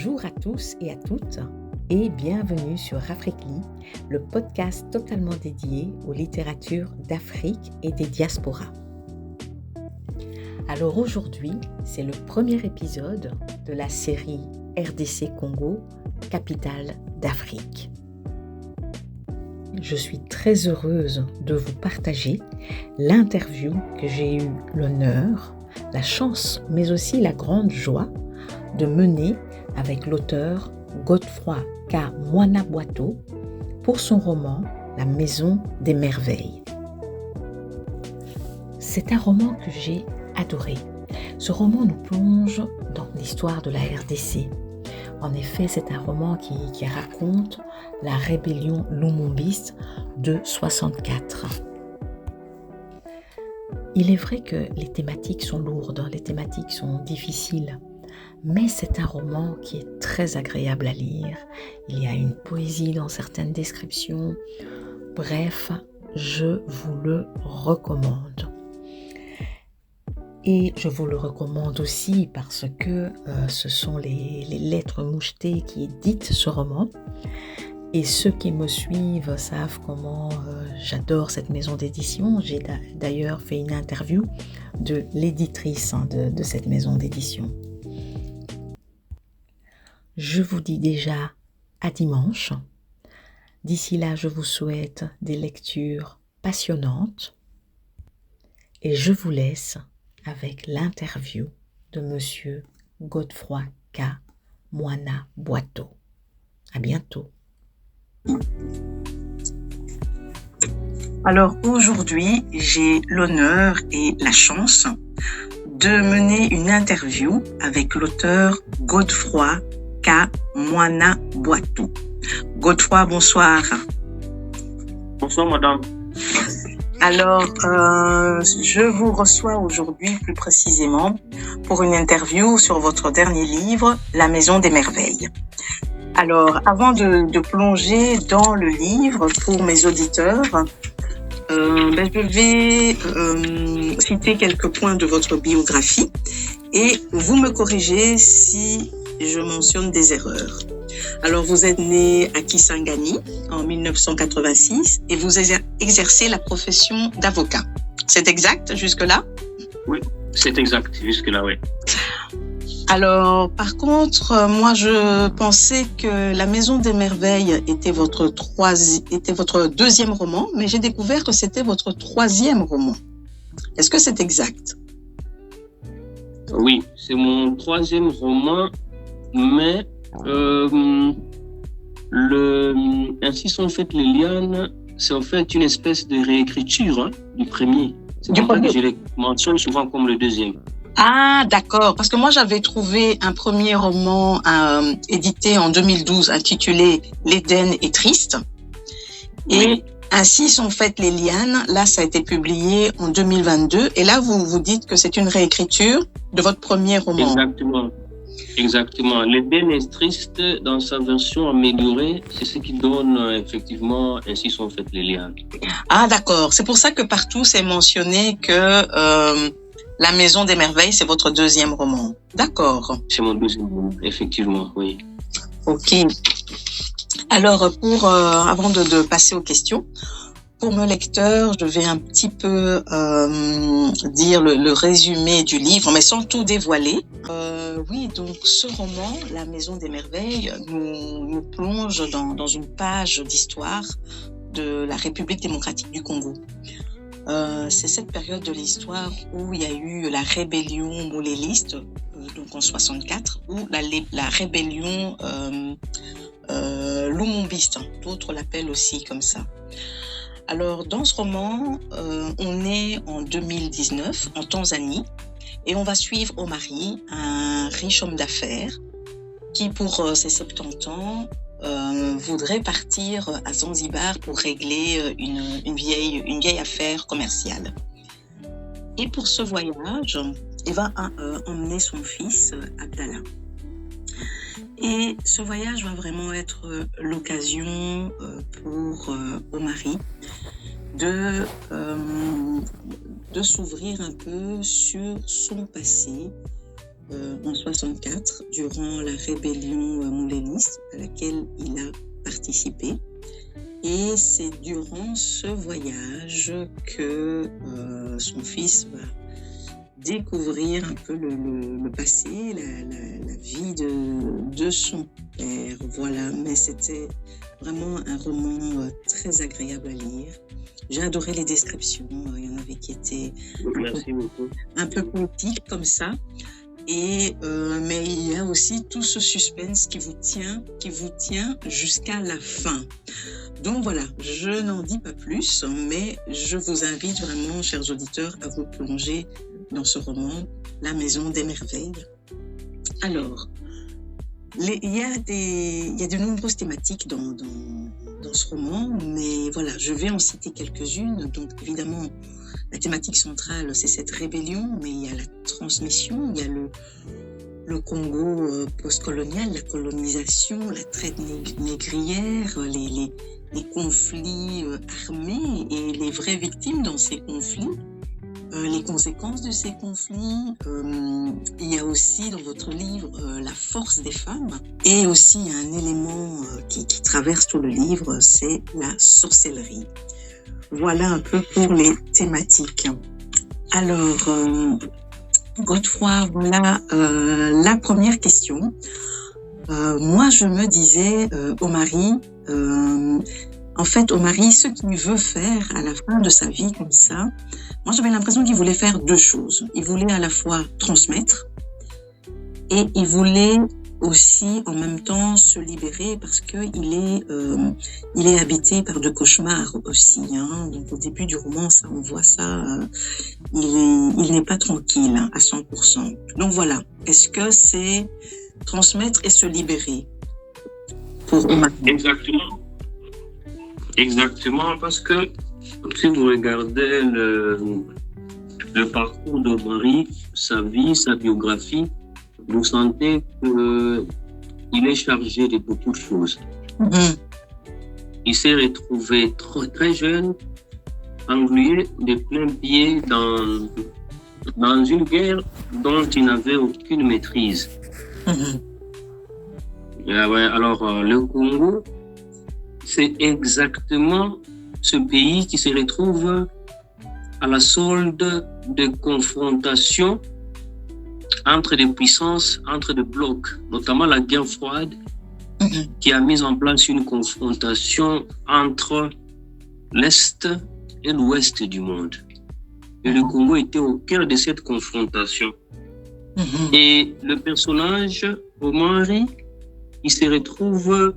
Bonjour à tous et à toutes et bienvenue sur Africly, le podcast totalement dédié aux littératures d'Afrique et des diasporas. Alors aujourd'hui, c'est le premier épisode de la série RDC Congo, capitale d'Afrique. Je suis très heureuse de vous partager l'interview que j'ai eu l'honneur, la chance, mais aussi la grande joie de mener avec l'auteur Godefroy K. Mwana-Boato pour son roman La Maison des Merveilles. C'est un roman que j'ai adoré. Ce roman nous plonge dans l'histoire de la RDC. En effet, c'est un roman qui raconte la rébellion lumumbiste de 64. Il est vrai que les thématiques sont lourdes, les thématiques sont difficiles, mais c'est un roman qui est très agréable à lire. Il y a une poésie dans certaines descriptions. Bref, je vous le recommande. Et je vous le recommande aussi parce que ce sont les lettres mouchetées qui éditent ce roman. Et ceux qui me suivent savent comment j'adore cette maison d'édition. J'ai d'ailleurs fait une interview de l'éditrice de cette maison d'édition. Je vous dis déjà à dimanche. D'ici là, je vous souhaite des lectures passionnantes. Et je vous laisse avec l'interview de Monsieur Godefroy K. Mwana-Boato. À bientôt. Alors aujourd'hui, j'ai l'honneur et la chance de mener une interview avec l'auteur Godefroy K. Mwana-Boato. Godefroy, bonsoir. Bonsoir madame. Alors, je vous reçois aujourd'hui plus précisément pour une interview sur votre dernier livre, La Maison des Merveilles. Alors, avant de plonger dans le livre pour mes auditeurs, je vais citer quelques points de votre biographie et vous me corrigez si je mentionne des erreurs. Alors, vous êtes né à Kisangani en 1986 et vous exercez la profession d'avocat. C'est exact jusque-là? Oui, c'est exact jusque-là, oui. Alors, par contre, moi, je pensais que La Maison des Merveilles était votre deuxième roman, mais j'ai découvert que c'était votre troisième roman. Est-ce que c'est exact? Oui, c'est mon troisième roman, mais Ainsi sont faites les lianes, c'est en fait une espèce de réécriture du premier. C'est pour ça que je les mentionne souvent comme le deuxième. Ah, d'accord. Parce que moi, j'avais trouvé un premier roman édité en 2012 intitulé L'Éden est triste. Et oui. Ainsi sont faites les lianes. Là, ça a été publié en 2022. Et là, vous dites que c'est une réécriture de votre premier roman. Exactement. L'Éden est triste dans sa version améliorée. C'est ce qui donne effectivement Ainsi sont faites les lianes. Ah, d'accord. C'est pour ça que partout, c'est mentionné que La Maison des Merveilles, c'est votre deuxième roman. D'accord. C'est mon deuxième roman, effectivement, oui. Ok. Alors, avant de passer aux questions, pour mes lecteurs, je vais un petit peu dire le résumé du livre, mais sans tout dévoiler. Oui, donc ce roman, La Maison des Merveilles, nous plonge dans une page d'histoire de la République démocratique du Congo. C'est cette période de l'histoire où il y a eu la rébellion mouléliste, donc en 64, ou la rébellion lumumbiste, d'autres l'appellent aussi comme ça. Alors, dans ce roman, on est en 2019, en Tanzanie, et on va suivre Omari, un riche homme d'affaires, qui pour ses 70 ans voudrait partir à Zanzibar pour régler une vieille affaire commerciale. Et pour ce voyage, il va emmener son fils, Abdallah. Et ce voyage va vraiment être l'occasion pour Omari de s'ouvrir un peu sur son passé, en 64 durant la rébellion mouléliste à laquelle il a participé. Et c'est durant ce voyage que son fils va découvrir un peu le passé, la vie de son père. Voilà, mais c'était vraiment un roman très agréable à lire. J'ai adoré les descriptions, il y en avait qui étaient un peu poétiques comme ça. Et mais il y a aussi tout ce suspense qui vous tient jusqu'à la fin. Donc voilà, je n'en dis pas plus, mais je vous invite vraiment, chers auditeurs, à vous plonger dans ce roman, La Maison des Merveilles. Alors, il y a de nombreuses thématiques dans ce roman, mais voilà, je vais en citer quelques-unes. Donc évidemment, la thématique centrale, c'est cette rébellion, mais il y a la transmission, il y a le Congo postcolonial, la colonisation, la traite négrière, les conflits armés et les vraies victimes dans ces conflits, les conséquences de ces conflits. Il y a aussi dans votre livre la force des femmes, et aussi il y a un élément qui traverse tout le livre, c'est la sorcellerie. Voilà un peu pour les thématiques. Alors, Godefroy, voilà la première question. Moi, je me disais, Omari, en fait, Omari, ce qu'il veut faire à la fin de sa vie comme ça, moi, j'avais l'impression qu'il voulait faire deux choses. Il voulait à la fois transmettre et il voulait aussi en même temps se libérer parce que il est habité par de cauchemars aussi. Hein. Donc au début du roman, ça, on voit ça. Il n'est pas tranquille à 100%. Donc voilà. Est-ce que c'est transmettre et se libérer pour Omari? Exactement, parce que si vous regardez le parcours d'Omari, sa vie, sa biographie, vous sentez qu'il est chargé de beaucoup de choses. Mm-hmm. Il s'est retrouvé très jeune, englué de plein pied dans une guerre dont il n'avait aucune maîtrise. Mm-hmm. Alors, le Congo, c'est exactement ce pays qui se retrouve à la solde de confrontations entre des puissances, entre des blocs, notamment la guerre froide, qui a mis en place une confrontation entre l'Est et l'Ouest du monde. Et le Congo était au cœur de cette confrontation. Et le personnage, Omari, il se retrouve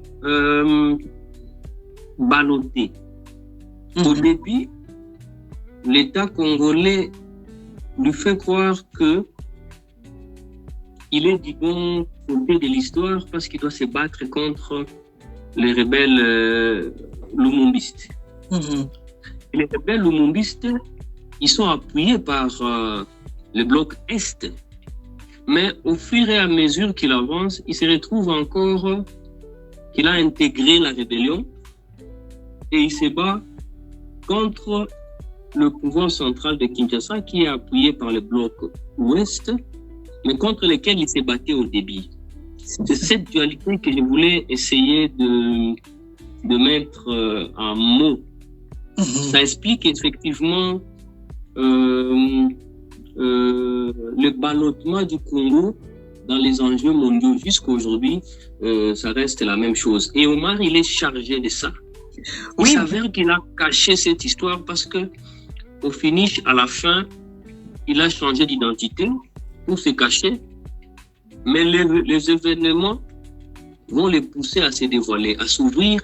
ballotté. Au début, l'État congolais lui fait croire que il est du bon côté de l'histoire parce qu'il doit se battre contre les rebelles lumumbistes. Et les rebelles lumumbistes, ils sont appuyés par le bloc Est. Mais au fur et à mesure qu'il avance, il se retrouve encore qu'il a intégré la rébellion et il se bat contre le pouvoir central de Kinshasa qui est appuyé par le bloc Ouest, mais contre lequel il s'est battu au début. C'est cette dualité que je voulais essayer de mettre en mots. Ça explique effectivement le ballottement du Congo dans les enjeux mondiaux jusqu'à aujourd'hui, ça reste la même chose. Et Omar, il est chargé de ça. Il s'avère qu'il a caché cette histoire parce que, au finish, à la fin, il a changé d'identité pour se cacher. Mais les événements vont les pousser à se dévoiler, à s'ouvrir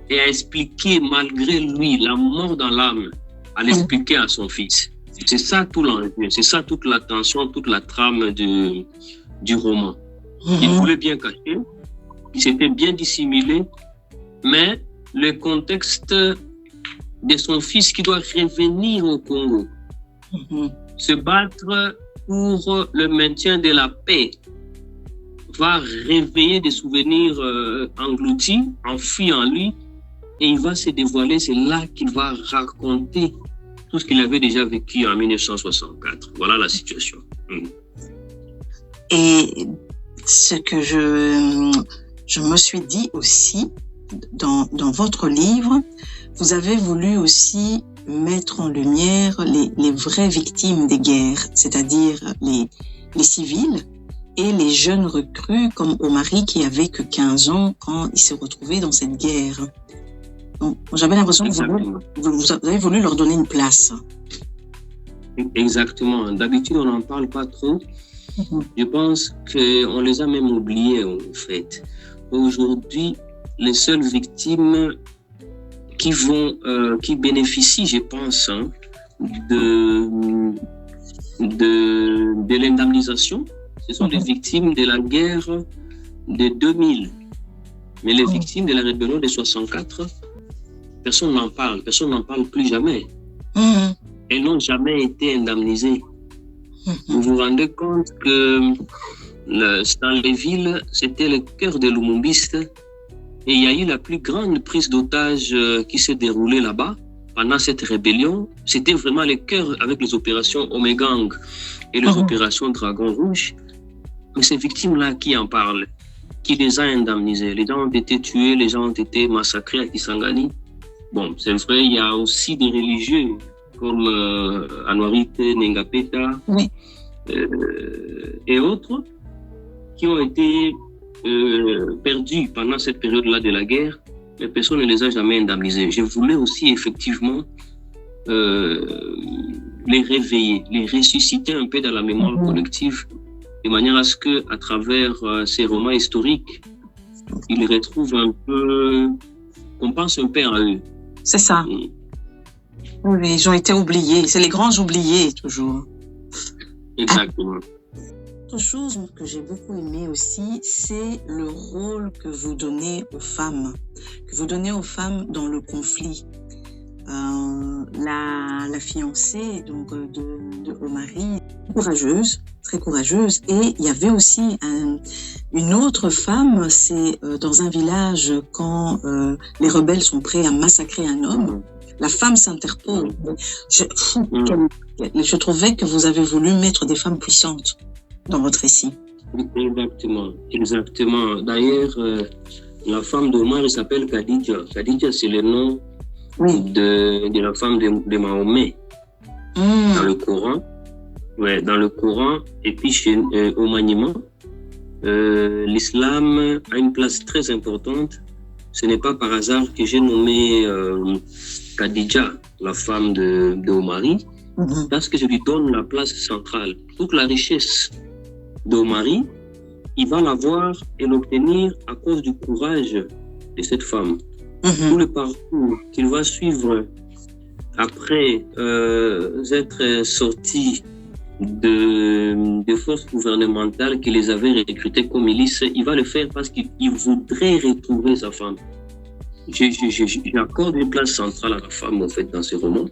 et à expliquer malgré lui la mort dans l'âme, à l'expliquer à son fils. C'est ça tout l'enjeu, c'est ça toute la tension, toute la trame du roman. Il voulait bien cacher, il s'était bien dissimulé, mais le contexte de son fils qui doit revenir au Congo, se battre pour le maintien de la paix, va réveiller des souvenirs engloutis, enfuis en lui, et il va se dévoiler. C'est là qu'il va raconter tout ce qu'il avait déjà vécu en 1964. Voilà la situation. Et ce que je me suis dit aussi, dans votre livre, vous avez voulu aussi mettre en lumière les vraies victimes des guerres, c'est-à-dire les civils et les jeunes recrues comme Omari qui avait que 15 ans quand il s'est retrouvé dans cette guerre. Donc, j'avais l'impression que vous avez voulu leur donner une place. Exactement. D'habitude, on n'en parle pas trop. Je pense qu'on les a même oubliés, en fait. Aujourd'hui, les seules victimes qui bénéficient, je pense, de l'indemnisation, ce sont les victimes de la guerre de 2000. Mais les victimes de la rébellion de 64, personne n'en parle plus jamais. Elles n'ont jamais été indemnisées. Vous vous rendez compte que dans les villes, c'était le cœur des lumumbistes et il y a eu la plus grande prise d'otages qui s'est déroulée là-bas pendant cette rébellion. C'était vraiment le cœur avec les opérations Omegang et les opérations Dragon Rouge. Mais ces victimes-là, qui en parlent? Qui les a indemnisées? Les gens ont été tués, les gens ont été massacrés à Kisangani. Bon, c'est vrai, il y a aussi des religieux comme Anwarite, Nengapeta et autres qui ont été perdus pendant cette période-là de la guerre, mais personne ne les a jamais indemnisés. Je voulais aussi effectivement les réveiller, les ressusciter un peu dans la mémoire collective, de manière à ce que, à travers ces romans historiques, ils retrouvent un peu, on pense un peu à eux. C'est ça. Oui, ils ont été oubliés. C'est les grands oubliés, toujours. Exactement. Autre chose que j'ai beaucoup aimé aussi, c'est le rôle que vous donnez aux femmes. Que vous donnez aux femmes dans le conflit. La fiancée donc de Omari, très courageuse. Et il y avait aussi une autre femme, c'est dans un village quand les rebelles sont prêts à massacrer un homme. La femme s'interpose. Je trouvais que vous avez voulu mettre des femmes puissantes dans votre récit. Exactement. D'ailleurs, la femme d'Omar, elle s'appelle Khadija. Khadija, c'est le nom de la femme de Mahomet dans le Coran. Ouais, dans le Coran. Et puis au maniement, l'islam a une place très importante. Ce n'est pas par hasard que j'ai nommé Khadija, la femme de Omari, parce que je lui donne la place centrale. Toute la richesse d'Omari, il va l'avoir et l'obtenir à cause du courage de cette femme. Tout le parcours qu'il va suivre après être sorti de forces gouvernementales qui les avaient recrutés comme milice, il va le faire parce qu'il voudrait retrouver sa femme. J'accorde une place centrale à la femme, en fait, dans ce roman.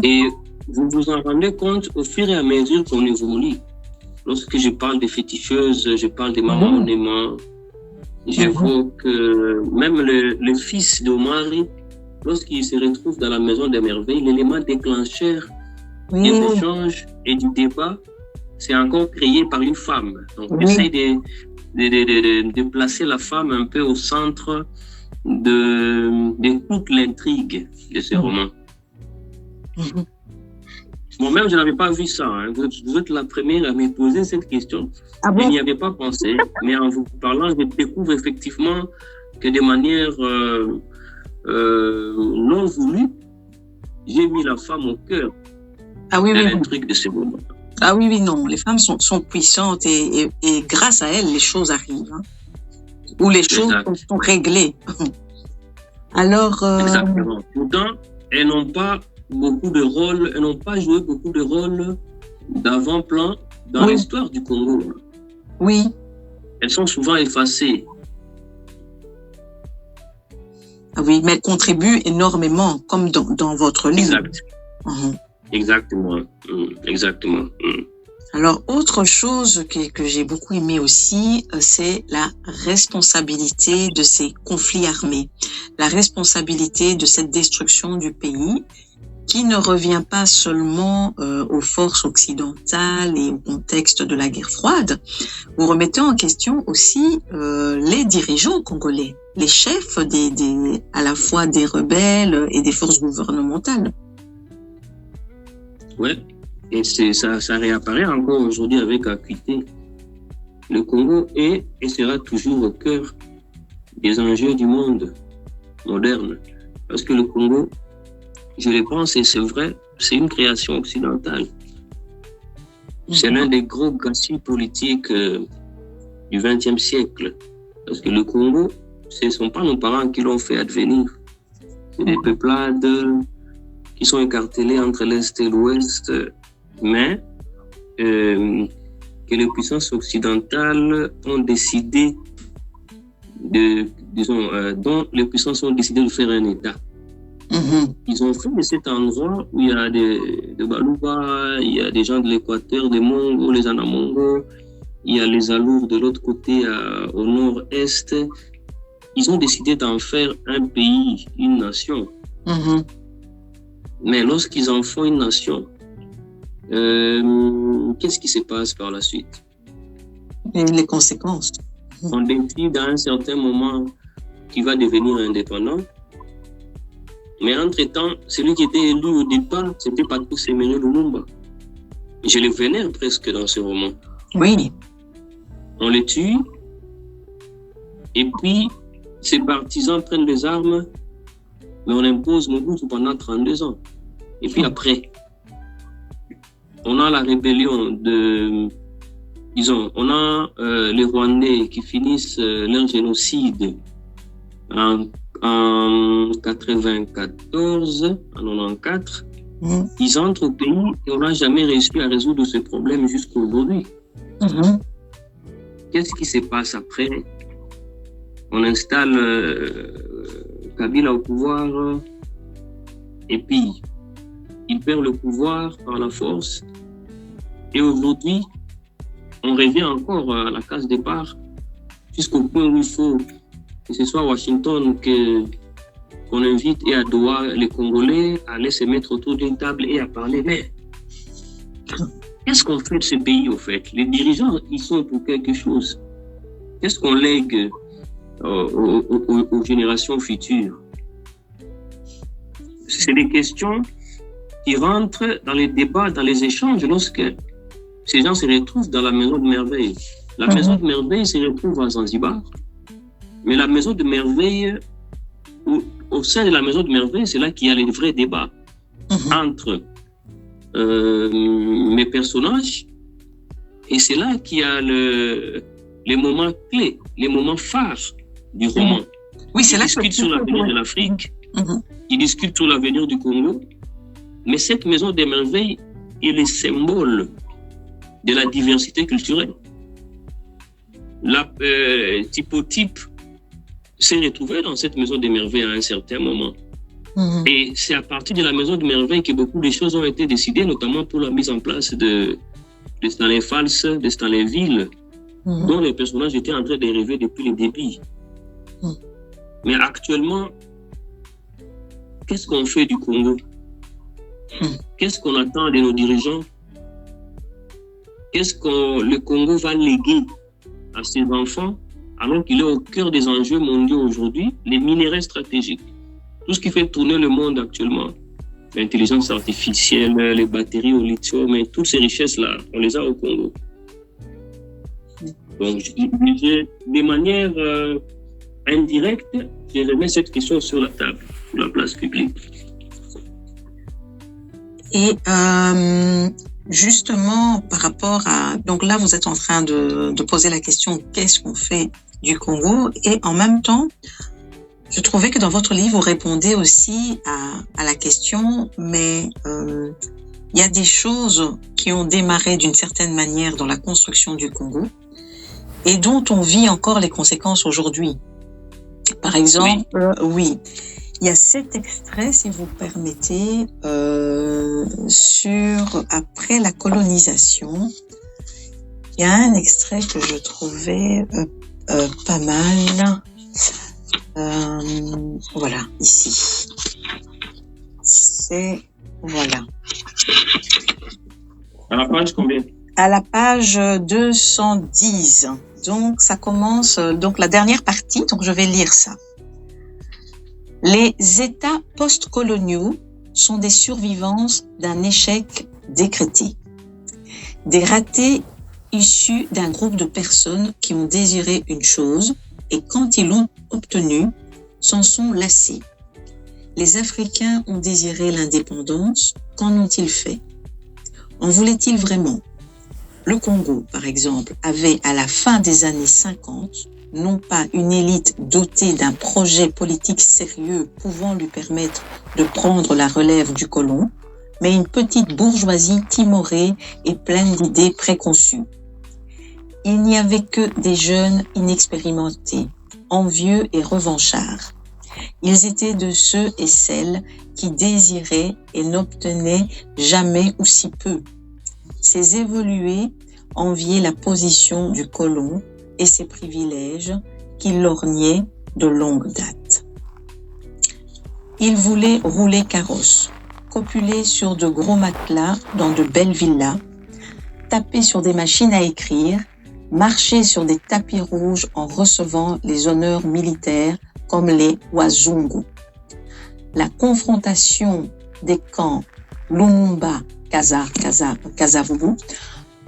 Et vous vous en rendez compte au fur et à mesure qu'on évolue. Lorsque je parle des féticheuses, je parle des mamans, j'évoque même le fils d'Omari, lorsqu'il se retrouve dans la maison des merveilles, l'élément déclencheur des échanges et du débat, c'est encore créé par une femme. Donc, j'essaie de placer la femme un peu au centre de toute l'intrigue de ce roman. Moi-même, je n'avais pas vu ça. Hein. Vous êtes la première à me poser cette question. Je n'y avais pas pensé. Mais en vous parlant, je découvre effectivement que de manière non voulue, j'ai mis la femme au cœur de l'intrigue de ce roman. Non. Les femmes sont puissantes et grâce à elles, les choses arrivent. Hein. Ou les choses sont réglées. Alors. Exactement. Pourtant, elles n'ont pas beaucoup de rôles, elles n'ont pas joué beaucoup de rôles d'avant-plan dans l'histoire du Congo. Oui. Elles sont souvent effacées. Oui, mais elles contribuent énormément, comme dans votre livre. Exactement. Alors, autre chose que j'ai beaucoup aimé aussi, c'est la responsabilité de ces conflits armés, la responsabilité de cette destruction du pays. qui ne revient pas seulement aux forces occidentales et au contexte de la guerre froide. Vous remettez en question aussi les dirigeants congolais, les chefs à la fois des rebelles et des forces gouvernementales. Ouais, et ça réapparaît encore aujourd'hui avec acuité. Le Congo est et sera toujours au cœur des enjeux du monde moderne. Parce que le Congo, je le pense et c'est vrai, c'est une création occidentale. C'est l'un des gros gâchis politiques du XXe siècle. Parce que le Congo, ce ne sont pas nos parents qui l'ont fait advenir. C'est des peuplades qui sont écartelées entre l'Est et l'Ouest, mais que les puissances occidentales ont décidé dont les puissances ont décidé de faire un État. Ils ont fait de cet endroit où il y a des Baluba, il y a des gens de l'Équateur, des Mongos, les Anamongos, il y a les Alours de l'autre côté au nord-est. Ils ont décidé d'en faire un pays, une nation. Mais lorsqu'ils en font une nation, qu'est-ce qui se passe par la suite? Et les conséquences. On décide à un certain moment qu'il va devenir indépendant. Mais entre-temps, celui qui était élu au départ, c'était Patrice Emery Lumumba. Je le vénère presque dans ce roman. Oui. On le tue, et puis ses partisans prennent les armes, mais on impose Mobutu pendant 32 ans. Et puis après, on a la rébellion on a les Rwandais qui finissent leur génocide en 94, en 94. Ils entrent au pays et on n'a jamais réussi à résoudre ce problème jusqu'à aujourd'hui. Qu'est-ce qui se passe après? On installe Kabila au pouvoir et puis il perd le pouvoir par la force. Et aujourd'hui, on revient encore à la case départ jusqu'au point où il faut que ce soit à Washington qu'on invite et à Doha les Congolais à aller se mettre autour d'une table et à parler. Mais qu'est-ce qu'on fait de ce pays au fait? Les dirigeants, ils sont pour quelque chose. Qu'est-ce qu'on lègue aux générations futures? C'est des questions qui rentrent dans les débats, dans les échanges lorsque ces gens se retrouvent dans la maison de merveille. La maison de merveille se retrouve à Zanzibar, mais la maison de merveille, au sein de la maison de merveille, c'est là qu'il y a les vrais débats entre mes personnages, et c'est là qu'il y a les moments clés, les moments phares du roman. Oui, c'est là qu'ils discutent sur l'avenir de l'Afrique, ils discutent sur l'avenir du Congo, mais cette maison des merveilles est le symbole de la diversité culturelle. La typotype s'est retrouvé dans cette maison des merveilles à un certain moment. Et c'est à partir de la maison des merveilles que beaucoup de choses ont été décidées, notamment pour la mise en place de Stanley Falls, de Stanleyville, dont les personnages étaient en train de rêver depuis le début. Mais actuellement, qu'est-ce qu'on fait du Congo? Qu'est-ce qu'on attend de nos dirigeants? Qu'est-ce que le Congo va léguer à ses enfants alors qu'il est au cœur des enjeux mondiaux aujourd'hui, les minerais stratégiques? Tout ce qui fait tourner le monde actuellement, l'intelligence artificielle, les batteries au lithium, et toutes ces richesses-là, on les a au Congo. Donc, de manière indirecte, je remets cette question sur la table, sur la place publique. Et justement, par rapport à... Donc là, vous êtes en train de poser la question, qu'est-ce qu'on fait du Congo? Et en même temps, je trouvais que dans votre livre, vous répondez aussi à la question, mais il y a des choses qui ont démarré d'une certaine manière dans la construction du Congo et dont on vit encore les conséquences aujourd'hui. Par exemple, oui. Il y a cet extrait, si vous permettez, sur après la colonisation. Il y a un extrait que je trouvais pas mal. Voilà, ici. C'est Voilà. À la page combien? À la page 210. Donc, ça commence, donc la dernière partie, donc je vais lire ça. Les États post-coloniaux sont des survivances d'un échec décrété. Des ratés issus d'un groupe de personnes qui ont désiré une chose et quand ils l'ont obtenue, s'en sont lassés. Les Africains ont désiré l'indépendance, qu'en ont-ils fait? En voulaient-ils vraiment? Le Congo, par exemple, avait à la fin des années 50, non pas une élite dotée d'un projet politique sérieux pouvant lui permettre de prendre la relève du colon, mais une petite bourgeoisie timorée et pleine d'idées préconçues. Il n'y avait que des jeunes inexpérimentés, envieux et revanchards. Ils étaient de ceux et celles qui désiraient et n'obtenaient jamais ou si peu. Ces évolués enviaient la position du colon et ses privilèges qui lorgnaient de longue date. Ils voulaient rouler carrosse, copuler sur de gros matelas dans de belles villas, taper sur des machines à écrire, marcher sur des tapis rouges en recevant les honneurs militaires comme les Wazungu. La confrontation des camps Lumumba, Kasavubu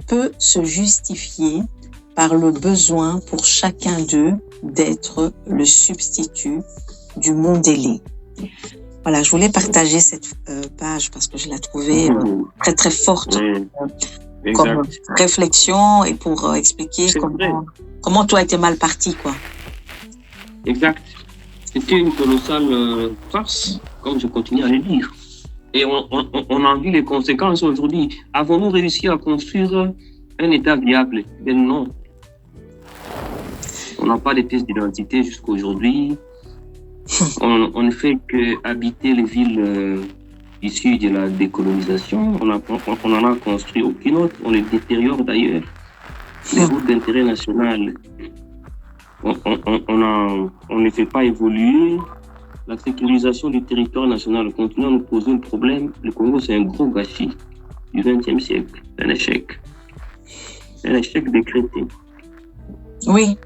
peut se justifier par le besoin pour chacun d'eux d'être le substitut du Mondélé. Voilà, je voulais partager cette page parce que je la trouvais très très forte comme réflexion et pour expliquer comment tout a été mal parti, quoi. Exact. C'était une colossale farce, comme je continue à le dire. Et on en vit les conséquences aujourd'hui. Avons-nous réussi à construire un État viable? Mais non. On n'a pas de pièces d'identité jusqu'à aujourd'hui. On ne fait qu'habiter les villes issues de la décolonisation. On n'en a construit aucune autre. On les détériore d'ailleurs. Les routes d'intérêt national, on ne fait pas évoluer. La sécurisation du territoire national continue à nous poser un problème. Le Congo, c'est un gros gâchis du XXe siècle. Un échec. Un échec décrété. Oui.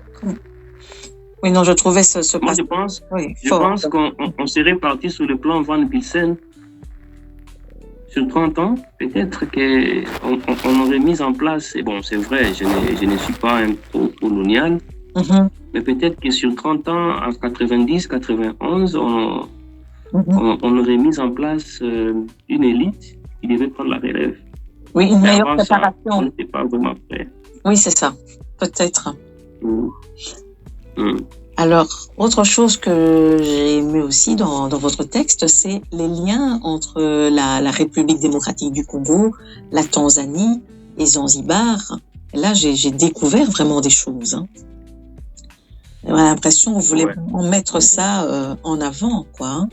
Oui, non, je trouvais ce Moi, je pense qu'on serait parti sur le plan Van Bilsen. Sur 30 ans, peut-être qu'on aurait mis en place, et bon, c'est vrai, je ne suis pas un pro-colonial, mais peut-être que sur 30 ans, en 90, 91, on aurait mis en place une élite qui devait prendre la relève. Oui, une meilleure préparation. Ça, on n'était pas vraiment prêt. Oui, c'est ça, peut-être. Alors, autre chose que j'ai aimé aussi dans votre texte, c'est les liens entre la République démocratique du Congo, la Tanzanie et Zanzibar. Et là, j'ai découvert vraiment des choses. J'ai l'impression que vous voulez vraiment mettre ça en avant, quoi.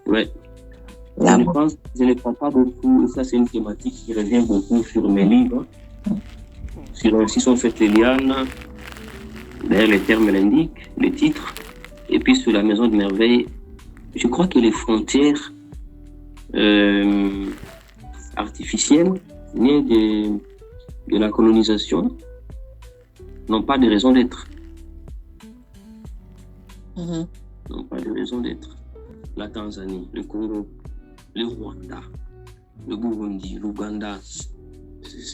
Ouais. Je ne pense pas beaucoup, et ça c'est une thématique qui revient beaucoup sur mes livres. Sur Ainsi sont faites les lianes, d'ailleurs les termes l'indiquent, les titres, et puis sur la Maison de Merveille, je crois que les frontières artificielles nées de la colonisation n'ont pas de raison d'être. N'ont pas de raison d'être. La Tanzanie, le Congo, le Rwanda, le Burundi, l'Ouganda,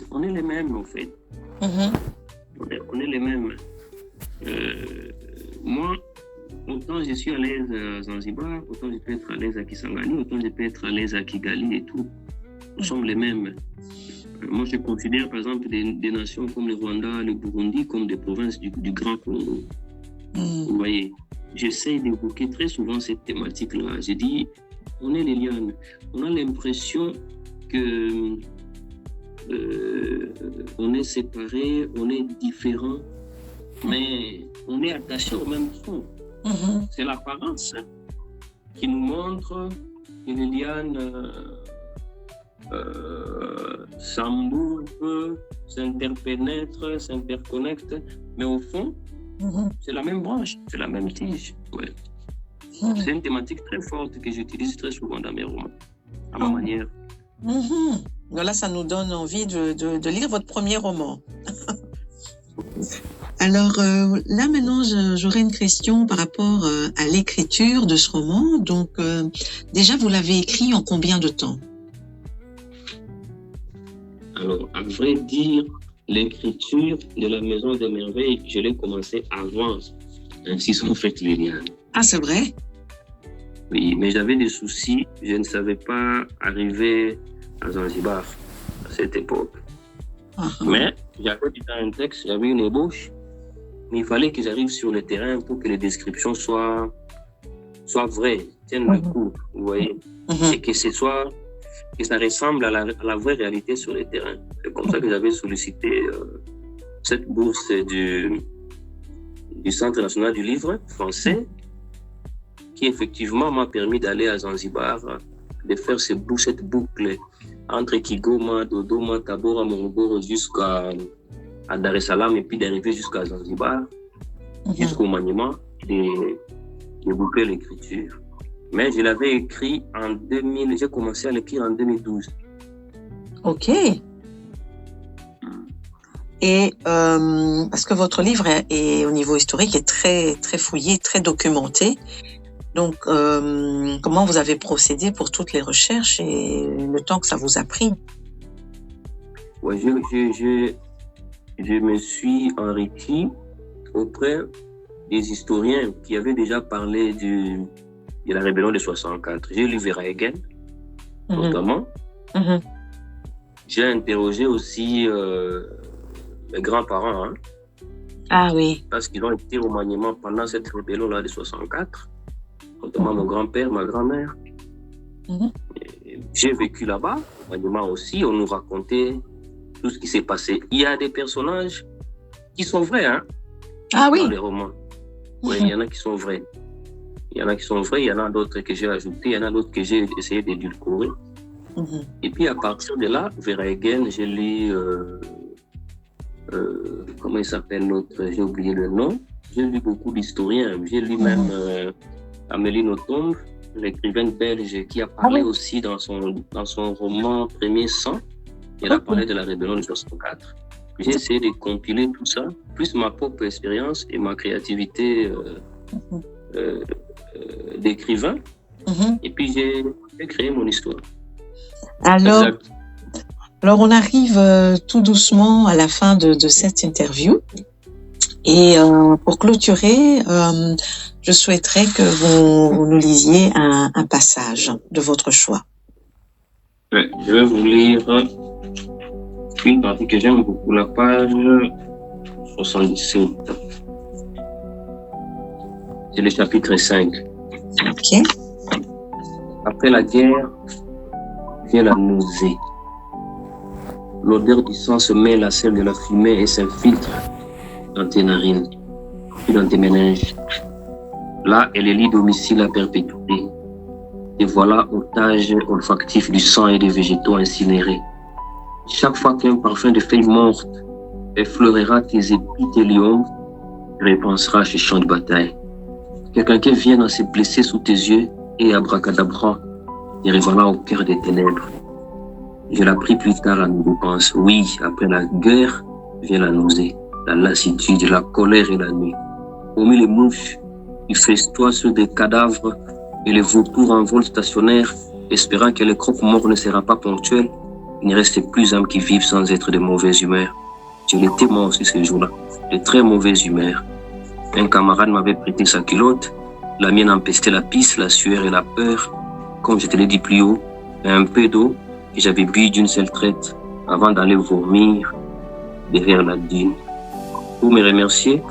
on est les mêmes en fait. On est les mêmes. Moi, autant je suis à l'aise à Zanzibar, autant je peux être à l'aise à Kisangani, autant je peux être à l'aise à Kigali et tout. Nous sommes les mêmes. Moi, je considère par exemple des nations comme le Rwanda, le Burundi comme des provinces du Grand Congo. Vous voyez, j'essaie d'évoquer très souvent cette thématique-là. J'ai dit, on est les lianes. On a l'impression que on est séparés, on est différents, mais on est attachés au même tronc. C'est l'apparence qui nous montre que les lianes s'embourvent, s'interpénètrent, s'interconnectent, mais au fond, c'est la même branche, c'est la même tige. Ouais. C'est une thématique très forte que j'utilise très souvent dans mes romans. à ma manière. Voilà, ça nous donne envie de lire votre premier roman. Alors là maintenant, j'aurais une question par rapport à l'écriture de ce roman. Donc déjà, vous l'avez écrit en combien de temps? Alors, à vrai dire, l'écriture de la Maison des Merveilles, je l'ai commencé avant, ainsi sont faites les liens. Ah, c'est vrai? Oui, mais j'avais des soucis, je ne savais pas arriver à Zanzibar à cette époque. Mais j'avais déjà un texte, j'avais une ébauche, mais il fallait que j'arrive sur le terrain pour que les descriptions soient vraies, tiennent le coup, vous voyez, et que ça ressemble à la vraie réalité sur le terrain. C'est comme ça que j'avais sollicité cette bourse du Centre national du livre français, qui effectivement m'a permis d'aller à Zanzibar, de faire cette boucle entre Kigoma, Dodoma, Tabora, Morogoro jusqu'à Dar es Salaam et puis d'arriver jusqu'à Zanzibar, jusqu'au Maniema, de boucler l'écriture. Mais je l'avais écrit en 2000, j'ai commencé à l'écrire en 2012. Ok. Et parce que votre livre est au niveau historique est très très fouillé, très documenté. Donc comment vous avez procédé pour toutes les recherches et le temps que ça vous a pris? Ouais, je me suis enrichi auprès des historiens qui avaient déjà parlé de la rébellion de 64. J'ai lu Verhaeghen, notamment. J'ai interrogé aussi mes grands-parents. Hein, ah oui. Parce qu'ils ont été au Maniema pendant cette rébellion-là de 64. Notamment mon grand-père, ma grand-mère. J'ai vécu là-bas, au Maniema aussi. On nous racontait tout ce qui s'est passé. Il y a des personnages qui sont vrais, hein, dans les romans. Oui, il y en a qui sont vrais. Il y en a qui sont vrais, il y en a d'autres que j'ai ajoutés, il y en a d'autres que j'ai essayé d'édulcorer. Et puis à partir de là, Verhaeghen, j'ai lu, comment il s'appelle l'autre, j'ai oublié le nom. J'ai lu beaucoup d'historiens, j'ai lu même Amélie Nothomb, l'écrivaine belge, qui a parlé aussi dans son roman Premier Sang. Elle a parlé de la rébellion de 64. J'ai essayé de compiler tout ça, plus ma propre expérience et ma créativité d'écrivain. Et puis j'ai créé mon histoire. Alors on arrive tout doucement à la fin de cette interview. Et pour clôturer, je souhaiterais que vous nous lisiez un passage de votre choix. Ouais, je vais vous lire une partie que j'aime beaucoup, la page 77. C'est le chapitre 5. Ok. Après la guerre vient la nausée. L'odeur du sang se mêle à celle de la fumée et s'infiltre dans tes narines, puis dans tes méninges. Là est le lit domicile à perpétuité. Et voilà otage olfactif du sang et des végétaux incinérés. Chaque fois qu'un parfum de feuilles mortes effleurera tes épithéliums, tu repenseras à ce champ de bataille. Quelqu'un qui vient dans se blesser sous tes yeux et abracadabra, et revoilà au cœur des ténèbres. Je l'appris plus tard à nos dépenses. Oui, après la guerre vient la nausée, la lassitude, la colère et la nuit. Parmi les mouches qui festoient sur des cadavres et les vautours en vol stationnaire, espérant que le croque-mort ne sera pas ponctuel, il ne reste plus âmes qui vivent sans être de mauvaise humeur. Je l'étais moi aussi ce jour-là, de très mauvaise humeur. Un camarade m'avait prêté sa culotte, la mienne empestait la pisse, la sueur et la peur. Comme je te l'ai dit plus haut, un peu d'eau que j'avais bu d'une seule traite avant d'aller vomir derrière la dune. Pour me remercier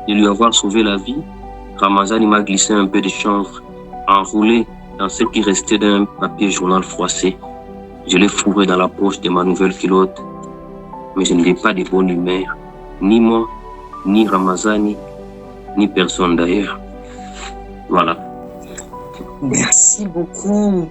de lui avoir sauvé la vie, Ramazani m'a glissé un peu de chanvre, enroulé dans ce qui restait d'un papier journal froissé. Je l'ai fourré dans la poche de ma nouvelle culotte, mais je n'avais pas de bonne humeur, ni moi, ni Ramazani, ni personne d'ailleurs. Voilà. Merci beaucoup.